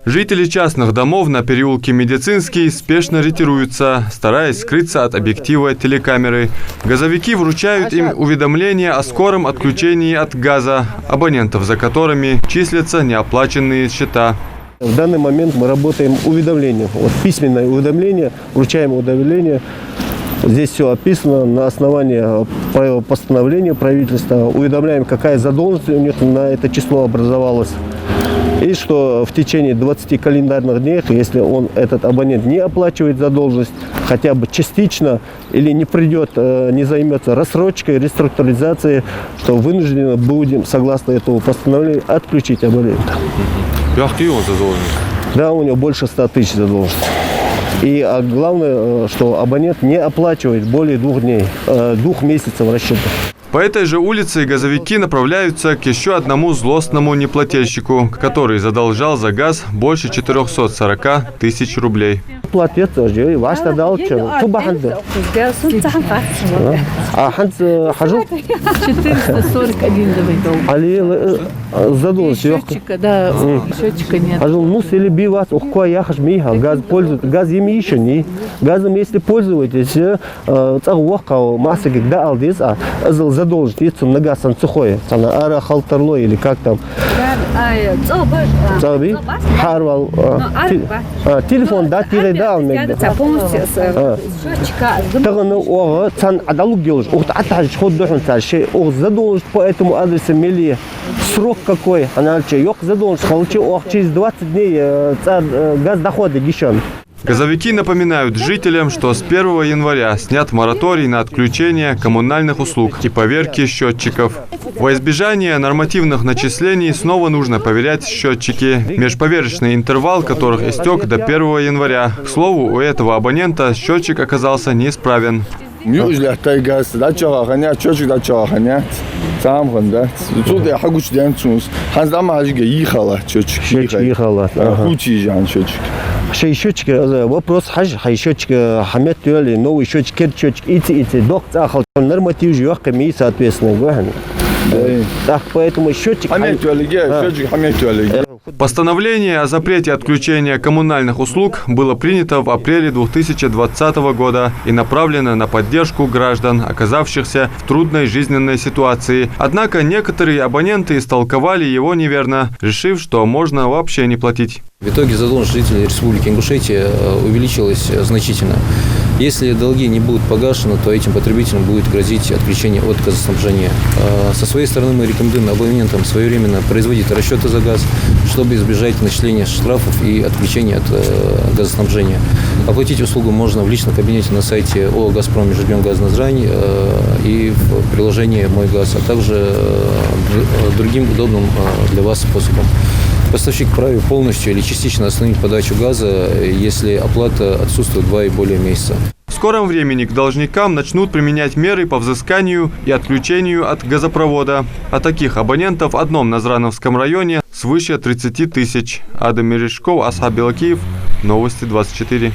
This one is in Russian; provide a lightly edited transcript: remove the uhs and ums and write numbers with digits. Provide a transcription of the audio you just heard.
Жители частных домов на переулке Медицинский спешно ретируются, стараясь скрыться от объектива телекамеры. Газовики вручают им уведомления о скором отключении от газа, абонентов за которыми числятся неоплаченные счета. В данный момент мы работаем уведомлением. Вот письменное уведомление, вручаем уведомление. Здесь все описано на основании постановления правительства. Уведомляем, какая задолженность у них на это число образовалась. И что в течение 20 календарных дней, если этот абонент не оплачивает задолженность, хотя бы частично, или не придет, не займется рассрочкой, реструктуризацией, что вынуждены будем, согласно этому постановлению, отключить абонента. Да, у него больше 100 тысяч задолженности. И главное, что абонент не оплачивает более 2 дней, 2 месяцев расчета. По этой же улице газовики направляются к еще одному злостному неплательщику, который задолжал за газ больше 440 тысяч рублей. Платец, ваш дал, что? 441 давай. Счетчика, да, счетчика нет. Газ пользуется, газ ими еще не. Газом, если пользуетесь, задолжить на газ сухой, ара халтарло или как там. Телефон, да, да, задолжить по этому адресу мели. Срок какой? Она задолжить, через 20 дней газ доходит еще. Газовики напоминают жителям, что с 1 января снят мораторий на отключение коммунальных услуг и поверки счетчиков. Во избежание нормативных начислений снова нужно проверять счетчики, межповерочный интервал которых истек до 1 января. К слову, у этого абонента счетчик оказался неисправен. Счетчики, вопрос, счетчики, хамет, новый счетчик, норматив живет, соответственно. Так, поэтому счетчик... Постановление о запрете отключения коммунальных услуг было принято в апреле 2020 года и направлено на поддержку граждан, оказавшихся в трудной жизненной ситуации. Однако некоторые абоненты истолковали его неверно, решив, что можно вообще не платить. В итоге задолженность жителей Республики Ингушетия увеличилась значительно. Если долги не будут погашены, то этим потребителям будет грозить отключение от газоснабжения. Со своей стороны мы рекомендуем абонентам своевременно производить расчеты за газ, чтобы избежать начисления штрафов и отключения от газоснабжения. Оплатить услугу можно в личном кабинете на сайте ООО «Газпром Межрегионгазназдрань» и в приложении «Мой газ», а также другим удобным для вас способом. Поставщик вправе полностью или частично остановить подачу газа, если оплата отсутствует 2 и более месяца. В скором времени к должникам начнут применять меры по взысканию и отключению от газопровода. А таких абонентов в одном Назрановском районе свыше 30 тысяч. Адам Мережков, Асхаб Белакиев, Новости 24.